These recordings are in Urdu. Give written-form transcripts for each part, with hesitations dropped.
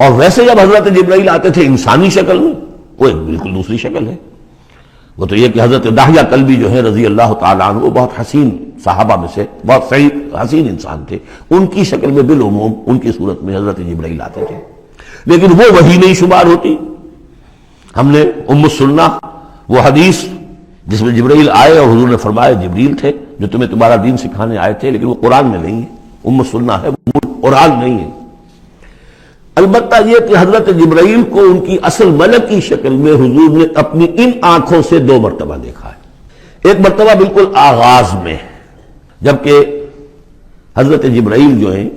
اور ویسے جب حضرت جبرائیل آتے تھے انسانی شکل میں، وہ ایک بالکل دوسری شکل ہے. وہ تو یہ کہ حضرت داہیہ کلبی جو ہے رضی اللہ تعالیٰ عنہ، وہ بہت حسین صحابہ میں سے بہت صحیح حسین انسان تھے، ان کی شکل میں بالعموم ان کی صورت میں حضرت جبرائیل آتے تھے، لیکن وہ وحی نہیں شمار ہوتی. ہم نے ام السنہ وہ حدیث جس میں جبرائیل آئے اور حضور نے فرمایا جبریل تھے جو تمہیں تمہارا دین سکھانے آئے تھے، لیکن وہ قرآن میں نہیں ہے، ام السنہ ہے، قرآن نہیں ہے. البتہ یہ کہ حضرت جبرائیل کو ان کی اصل ملکی شکل میں حضور نے اپنی ان آنکھوں سے 2 مرتبہ دیکھا ہے. ایک مرتبہ بالکل آغاز میں، جبکہ حضرت جبرائیل جو ہیں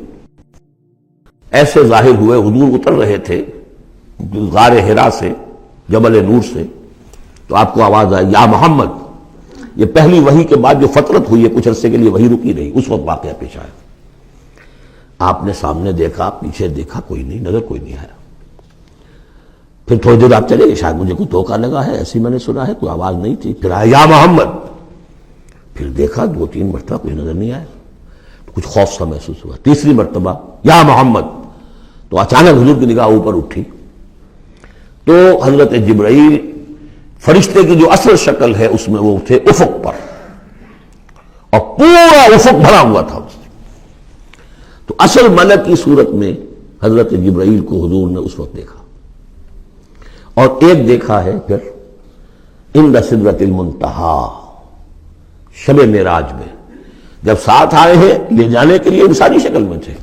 ایسے ظاہر ہوئے، حضور اتر رہے تھے غار حرا سے، جبل نور سے، تو آپ کو آواز آئی یا محمد. یہ پہلی وحی کے بعد جو فترت ہوئی ہے، کچھ عرصے کے لیے وحی رکی رہی، اس وقت واقعہ پیش آیا. آپ نے سامنے دیکھا، پیچھے دیکھا، کوئی نہیں، نظر کوئی نہیں آیا. پھر تھوڑی دیر آپ چلے گئے، شاید مجھے کوئی دھوکہ لگا ہے، ایسی میں نے سنا ہے، کوئی آواز نہیں تھی. پھر آیا یا محمد، پھر دیکھا 2-3 مرتبہ کوئی نظر نہیں آیا، کچھ خوف سا محسوس ہوا. تیسری مرتبہ یا محمد، تو اچانک حضور کی نگاہ اوپر اٹھی تو حضرت جبرائیل فرشتے کی جو اصل شکل ہے اس میں وہ تھے افق پر، اور پورا افق بھرا ہوا تھا. تو اصل ملک کی صورت میں حضرت جبرائیل کو حضور نے اس وقت دیکھا، اور ایک دیکھا ہے پھر عند سدرۃ المنتہا، شب معراج میں، جب ساتھ آئے ہیں لے جانے کے لیے انسانی شکل میں تھے.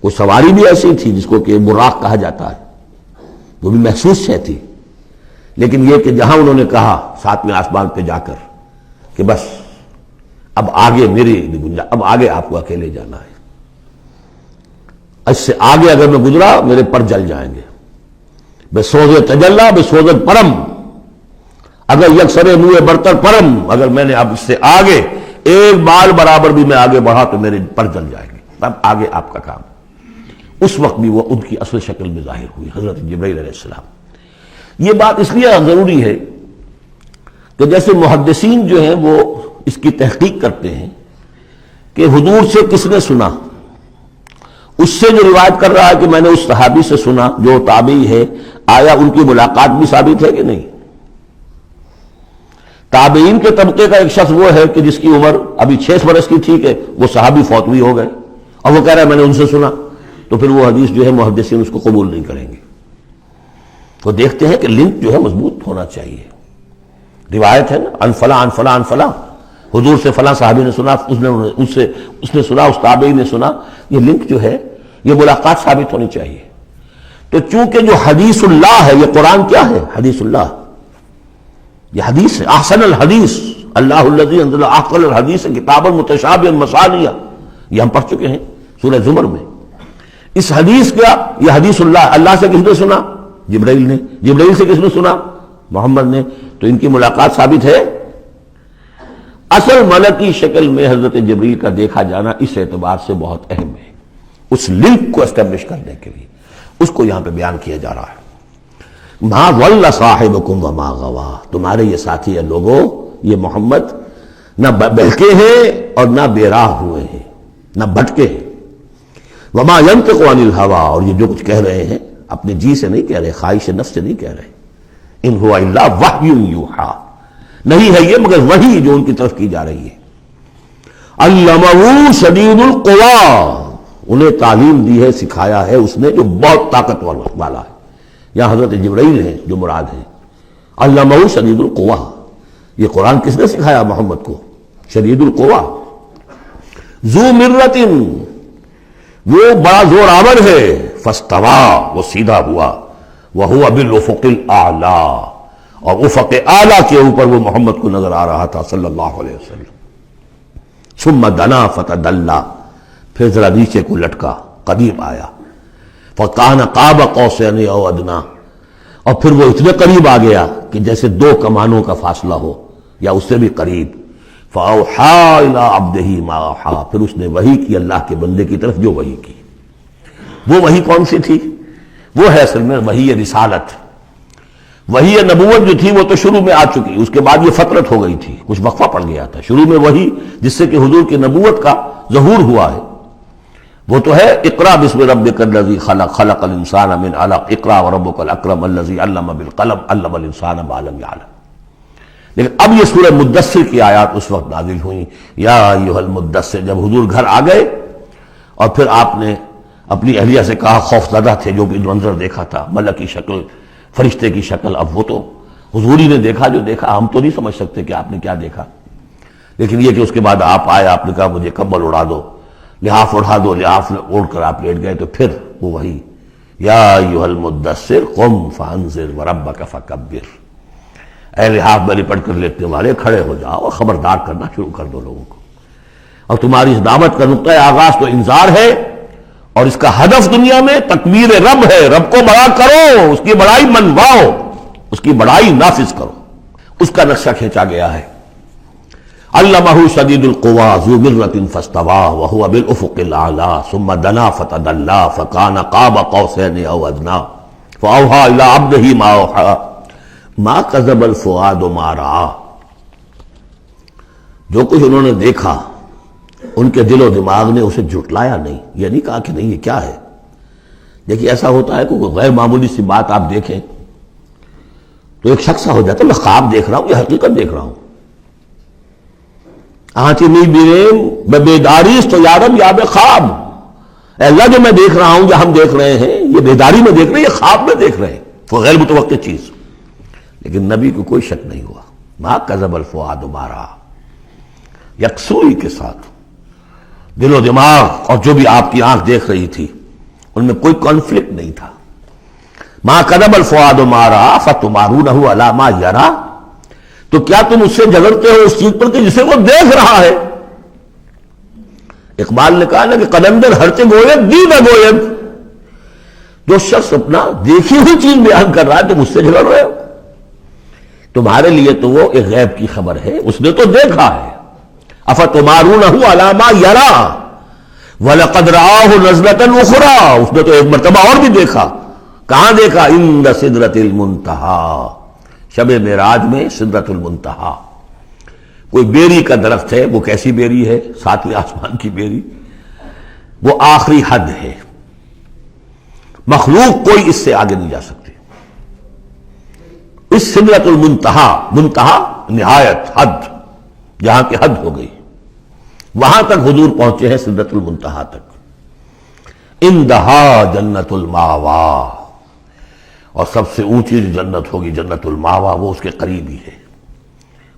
وہ سواری بھی ایسی تھی جس کو کہ براق کہا جاتا ہے، وہ بھی محسوس ہے تھی، لیکن یہ کہ جہاں انہوں نے کہا 7ویں آسمان پہ جا کر کہ بس اب آگے میری گنجائش، اب آگے آپ کو اکیلے جانا ہے، اس سے آگے اگر میں گزرا میرے پر جل جائیں گے. بے سوز تجلا بے سوز پرم، اگر یکسر منہ برتر پرم، اگر میں نے اب اس سے آگے ایک بال برابر بھی میں آگے بڑھا تو میرے پر جل جائیں گے، اب آگے آپ کا کام. اس وقت بھی وہ ان کی اصل شکل میں ظاہر ہوئی حضرت جبرائیل علیہ السلام. یہ بات اس لیے ضروری ہے کہ جیسے محدثین جو ہیں وہ اس کی تحقیق کرتے ہیں کہ حضور سے کس نے سنا، اس سے جو روایت کر رہا ہے کہ میں نے اس صحابی سے سنا جو تابعی ہے، آیا ان کی ملاقات بھی ثابت ہے کہ نہیں. تابعین کے طبقے کا ایک شخص وہ ہے کہ جس کی عمر ابھی 6 برس کی تھی کہ وہ صحابی فوت بھی ہو گئے، اور وہ کہہ رہا ہے میں نے ان سے سنا، تو پھر وہ حدیث جو ہے محدثین اس کو قبول نہیں کریں گے. وہ دیکھتے ہیں کہ لنک جو ہے مضبوط ہونا چاہیے. روایت ہے نا ان فلاں ان فلاں ان فلاں، حضور سے فلاں صحابی نے سنا، اس نے سنا، اس تابعی نے سنا. یہ لنک جو ہے یہ ملاقات ثابت ہونی چاہیے. تو چونکہ جو حدیث اللہ ہے، یہ قرآن کیا ہے؟ حدیث اللہ، یہ حدیث ہے. احسن الحدیث اللہ الذی انزل احسن الحدیث کتابا متشابہا مثانیہ، یہ ہم پڑھ چکے ہیں سورہ زمر میں. اس حدیث کا یہ حدیث اللہ سے کس نے سنا؟ جبرائیل نے. جبرائیل سے کس نے سنا؟ محمد نے. تو ان کی ملاقات ثابت ہے. اصل ملکی شکل میں حضرت جبرائیل کا دیکھا جانا اس اعتبار سے بہت اہم ہے، اس لنک کو اسٹیبلش کرنے کے لیے اس کو یہاں پہ بیان کیا جا رہا ہے. ما ضل صاحبکم وما غوا، تمہارے یہ ساتھی ہے لوگوں، یہ محمد نہ بہکے ہیں اور نہ بے راہ ہوئے ہیں، نہ بھٹکے ہیں. وما ينطق عن الهوى، اور یہ جو کچھ کہہ رہے ہیں اپنے جی سے نہیں کہہ رہے، خواہش نفس سے نہیں کہہ رہے. ان هو الا وحی یوحی، نہیں ہے یہ مگر وحی جو ان کی طرف کی جا رہی ہے. علمہ شدید القوی، انہیں تعلیم دی ہے، سکھایا ہے اس نے جو بہت طاقت والا ہے. یہاں حضرت جبرائیل ہیں جو مراد ہیں. علمہ شدید القوی، یہ قرآن کس نے سکھایا محمد کو؟ شدید القوی. ذو مرۃ، وہ بڑا زور آور ہے. فاستوی، وہ سیدھا ہوا. وہو بالافق الاعلی، اور افق اعلیٰ کے اوپر وہ محمد کو نظر آ رہا تھا صلی اللہ علیہ وسلم. ثم دنا فتدلی، پھر ذرا نیچے کو لٹکا، قریب آیا. فکان قاب قوسین او ادنی، اور پھر وہ اتنے قریب آ گیا کہ جیسے 2 کمانوں کا فاصلہ ہو یا اس سے بھی قریب. فاوحی الی عبدہ ما اوحی، پھر اس نے وحی کی اللہ کے بندے کی طرف جو وحی کی. وہ وحی کون سی تھی؟ وہ ہے اصل میں وحی رسالت. وحی نبوت جو تھی وہ تو شروع میں آ چکی، اس کے بعد یہ فترت ہو گئی تھی، کچھ وقفہ پڑ گیا تھا. شروع میں وحی جس سے کہ حضور کی نبوت کا ظہور ہوا ہے، وہ تو ہے اقرا بسم ربک الذی خلق خلق الانسان من علق اقرا وربک الاکرم الذی علم بالقلم علم الانسان ما لم یعلم. لیکن اب یہ سورہ مدثر کی آیات اس وقت نازل ہوئیں. یا ایھا المدثر، جب حضور گھر آ گئے اور پھر آپ نے اپنی اہلیہ سے کہا، خوف زدہ تھے جو بھی منظر دیکھا تھا، ملک کی شکل، فرشتے کی شکل. اب وہ تو حضور ہی نے دیکھا جو دیکھا، ہم تو نہیں سمجھ سکتے کہ آپ نے کیا دیکھا. لیکن یہ کہ اس کے بعد آپ آئے، آپ نے کہا مجھے کمبل اڑا دو، لحاف اڑا دو، لحاف اوڑھ کر آپ لیٹ گئے. تو پھر وہ وہی یا ایھا المدثر قم فانذر وربک فکبر، اے لحاف میں لپٹ کر لیٹنے والے کھڑے ہو جاؤ اور خبردار کرنا شروع کر دو لوگوں کو. اور تمہاری اس دعوت کا نقطۂ آغاز تو انذار ہے، اور اس کا ہدف دنیا میں تکبیر رب ہے. رب کو بڑا کرو، اس کی بڑائی منواؤ، اس کی بڑائی نافذ کرو. اس کا نقشہ کھینچا گیا ہے. علمہ شدید القویٰ ذو مرۃ فاستویٰ وہو بالافق الاعلیٰ ثم دنا فتدلی فکان قاب قوسین او ادنیٰ فاوحیٰ الی عبدہ ما اوحیٰ ما کذب الفؤاد ما رأیٰ. جو کچھ انہوں نے دیکھا ان کے دل و دماغ نے اسے جھٹلایا نہیں. یہ نہیں کہا کہ نہیں یہ کیا ہے. دیکھیے ایسا ہوتا ہے کہ کوئی غیر معمولی سی بات آپ دیکھیں تو ایک شخص ہو جاتا ہے میں خواب دیکھ رہا ہوں یا حقیقت دیکھ رہا ہوں. آنچی نہیں بیریم میں بیداریست تو یارم یا بے خواب. اے اللہ جو میں دیکھ رہا ہوں یا ہم دیکھ رہے ہیں یہ بیداری میں دیکھ رہے ہیں، یہ خواب میں دیکھ رہے ہیں. وہ غیر متوقع چیز. لیکن نبی کو کوئی شک نہیں ہوا. ما کذب الفؤاد ما رأیٰ، یکسوئی کے ساتھ دل و دماغ اور جو بھی آپ کی آنکھ دیکھ رہی تھی ان میں کوئی کانفلکٹ نہیں تھا. ما کذب الفؤاد ما رأیٰ فتمارونہ علی ما یریٰ. تو کیا تم اس سے جھگڑتے ہو اس چیز پر کہ جسے وہ دیکھ رہا ہے. اقبال نے کہا نا کہ قلندر ہرچے گوید دید گوید. جو شخص اپنا دیکھی ہوئی چیز بیان کر رہا ہے تم اس سے جھگڑ رہے ہو. تمہارے لیے تو وہ ایک غیب کی خبر ہے، اس نے تو دیکھا ہے. افتمارونہ علی ما یریٰ وَلَقَدْ رَآهُ نَزْلَةً أُخْرَىٰ. اس نے تو ایک مرتبہ اور بھی دیکھا. کہاں دیکھا؟ عند سدرۃ المنتہیٰ، شب معراج میں سدرۃ المنتہیٰ. کوئی بیری کا درخت ہے. وہ کیسی بیری ہے؟ ساتویں آسمان کی بیری. وہ آخری حد ہے. مخلوق کوئی اس سے آگے نہیں جا سکتی. اس سدرۃ المنتہیٰ، منتہا نہایت، حد، جہاں کی حد ہو گئی، وہاں تک حضور پہنچے ہیں سدرۃ المنتہیٰ تک. اندہا جنت الماوا، اور سب سے اونچی جو جنت ہوگی جنت الماوا وہ اس کے قریب ہی ہے.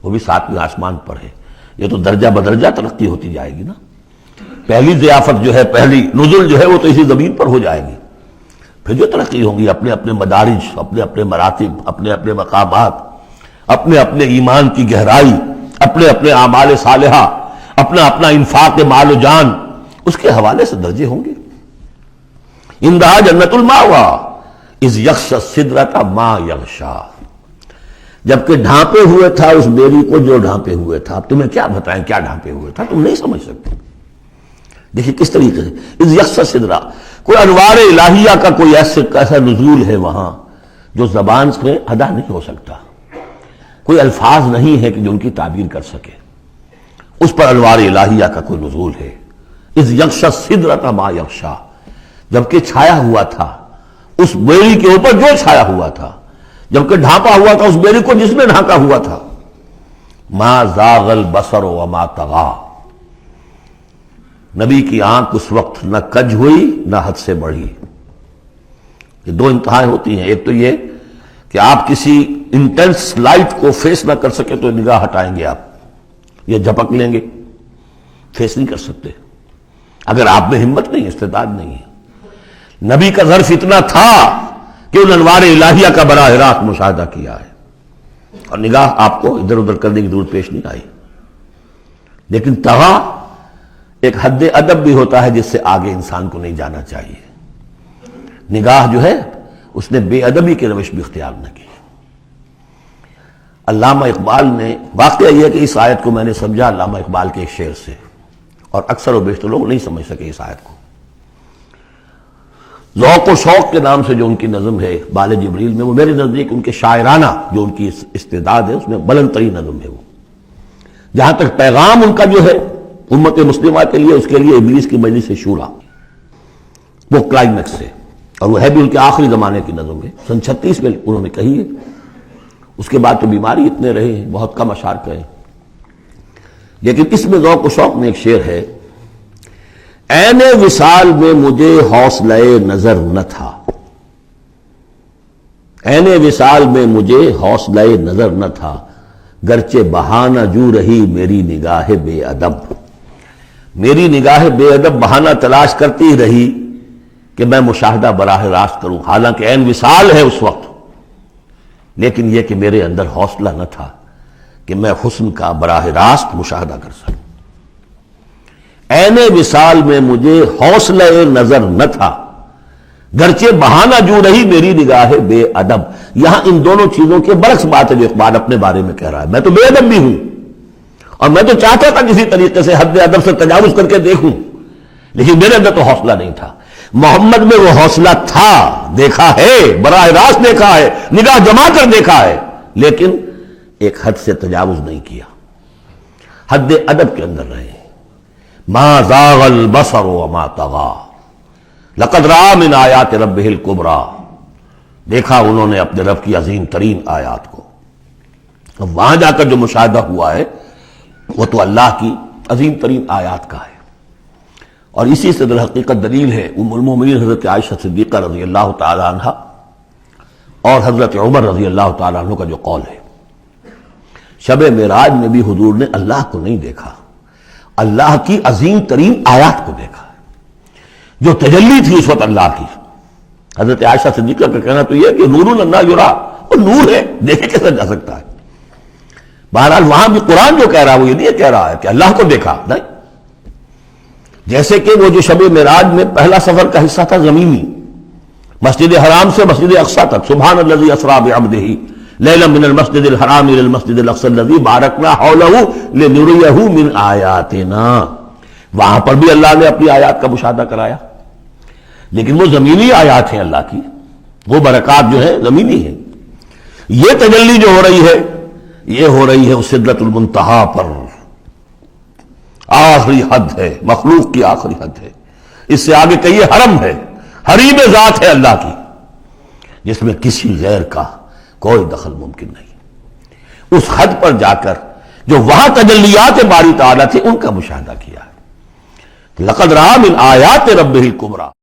وہ بھی ساتویں آسمان پر ہے. یہ تو درجہ بدرجہ ترقی ہوتی جائے گی نا. پہلی ضیافت جو ہے، پہلی نزل جو ہے وہ تو اسی زمین پر ہو جائے گی. پھر جو ترقی ہوگی اپنے اپنے مدارج، اپنے اپنے مراتب، اپنے اپنے مقامات، اپنے اپنے ایمان کی گہرائی، اپنے اپنے اعمال صالحہ، اپنا اپنا انفاق مال و جان، اس کے حوالے سے درجے ہوں گے. اندہا جنت الماوا اذ یغشی السدرۃ ما یغشی. جبکہ ڈھانپے ہوئے تھا اس بیری کو جو ڈھانپے ہوئے تھا. اب تمہیں کیا بتائیں کیا ڈھانپے ہوئے تھا، تم نہیں سمجھ سکتے. دیکھیے کس طریقے سے اذ یغشی السدرۃ. کوئی انوار الہیہ کا کوئی ایسا نزول ہے وہاں جو زبان سے ادا نہیں ہو سکتا. کوئی الفاظ نہیں ہے کہ جو ان کی تعبیر کر سکے. اس پر انوار الہیہ کا کوئی نزول ہے. اذ یغشی السدرۃ ما یغشی، جبکہ چھایا ہوا تھا اس بیری کے اوپر جو چھایا ہوا تھا، جبکہ ڈھانپا ہوا تھا اس بیری کو جس نے ڈھانکا ہوا تھا. ما زاغ البصر وما طغیٰ. نبی کی آنکھ اس وقت نہ کج ہوئی نہ حد سے بڑھی. یہ دو انتہائیں ہوتی ہیں. ایک تو یہ کہ آپ کسی انٹینس لائٹ کو فیس نہ کر سکے تو نگاہ ہٹائیں گے آپ، یہ جھپک لیں گے، فیس نہیں کر سکتے اگر آپ میں ہمت نہیں، استعداد نہیں ہے. نبی کا ظرف اتنا تھا کہ ان انوار الہیہ کا براہ راست مشاہدہ کیا ہے، اور نگاہ آپ کو ادھر ادھر کرنے کی ضرورت پیش نہیں آئی. لیکن طغیٰ ایک حد ادب بھی ہوتا ہے جس سے آگے انسان کو نہیں جانا چاہیے. نگاہ جو ہے اس نے بے ادبی کی روش بھی اختیار نہ کی. علامہ اقبال نے، واقعہ یہ ہے کہ اس آیت کو میں نے سمجھا علامہ اقبال کے ایک شعر سے، اور اکثر و بیشتر لوگ نہیں سمجھ سکے اس آیت کو. ذوق و شوق کے نام سے جو ان کی نظم ہے بال جبریل میں، وہ میرے نزدیک ان کے شاعرانہ جو ان کی استعداد ہے اس میں بلند ترین نظم ہے. وہ جہاں تک پیغام ان کا جو ہے امت مسلمہ کے لیے، اس کے لیے ابلیس کی مجلس شورا، وہ کلائمیکس ہے، اور وہ ہے بھی ان کے آخری زمانے کی نظم ہے، سن 36 میں انہوں نے کہی ہے۔ اس کے بعد تو بیماری اتنے رہے ہیں، بہت کم اشعار کہے، لیکن اس میں ذوق و شوق میں ایک شعر ہے: عین وصال میں مجھے حوصلہ نظر نہ تھا، عین وصال میں مجھے حوصلہ نظر نہ تھا، گرچہ بہانہ جو رہی میری نگاہ بے ادب، میری نگاہ بے ادب بہانہ تلاش کرتی رہی کہ میں مشاہدہ براہ راست کروں، حالانکہ عین وصال ہے اس وقت، لیکن یہ کہ میرے اندر حوصلہ نہ تھا کہ میں حسن کا براہ راست مشاہدہ کر سکوں۔ عین وصال میں مجھے حوصلہ نظر نہ تھا، گرچہ بہانہ جو رہی میری نگاہ بے ادب۔ یہاں ان دونوں چیزوں کے برعکس بات ہے جو اقبال اپنے بارے میں کہہ رہا ہے۔ میں تو بے ادب بھی ہوں، اور میں تو چاہتا تھا کسی طریقے سے حد ادب سے تجاوز کر کے دیکھوں، لیکن میرے اندر تو حوصلہ نہیں تھا۔ محمد میں وہ حوصلہ تھا، دیکھا ہے، براہ راست دیکھا ہے، نگاہ جما کر دیکھا ہے، لیکن ایک حد سے تجاوز نہیں کیا، حد ادب کے اندر رہے۔ ما زاغ البصر وما طغى لقد رأى من آیات ربہ الکبریٰ، دیکھا انہوں نے اپنے رب کی عظیم ترین آیات کو۔ اب وہاں جا کر جو مشاہدہ ہوا ہے وہ تو اللہ کی عظیم ترین آیات کا ہے، اور اسی سے در حقیقت دلیل ہے ام المومنین حضرت عائشہ صدیقہ رضی اللہ تعالی عنہ اور حضرت عمر رضی اللہ تعالی عنہ کا جو قول ہے۔ شب معراج میں بھی حضور نے اللہ کو نہیں دیکھا، اللہ کی عظیم ترین آیات کو دیکھا، جو تجلی تھی اس وقت اللہ کی۔ حضرت عائشہ صدیقہ کا کہنا تو یہ کہ نور لا یرا، وہ نور ہے، دیکھے کیسے جا سکتا ہے۔ بہرحال وہاں بھی قرآن جو کہہ رہا ہے وہ یہ نہیں کہہ رہا ہے کہ اللہ کو دیکھا، نہیں، جیسے کہ وہ جو شب معراج میں پہلا سفر کا حصہ تھا زمینی، مسجد حرام سے مسجد اقصی تک، سبحان الذی اسریٰ بعبدہ لیلا من المسجد الحرام الى المسجد الاقصی الذی بارکنا حولہ لنریہ من آیاتنا، وہاں پر بھی اللہ نے اپنی آیات کا مشاہدہ کرایا، لیکن وہ زمینی آیات ہیں اللہ کی، وہ برکات جو ہیں زمینی ہیں۔ یہ تجلی جو ہو رہی ہے یہ ہو رہی ہے اس سدرۃ المنتہا پر، آخری حد ہے، مخلوق کی آخری حد ہے، اس سے آگے کہیے حرم ہے، حریم ذات ہے اللہ کی، جس میں کسی غیر کا کوئی دخل ممکن نہیں۔ اس حد پر جا کر جو وہاں تجلیات باری تعالیٰ تھے ان کا مشاہدہ کیا ہے۔ لقد رأى من آیات ربہ الکبریٰ۔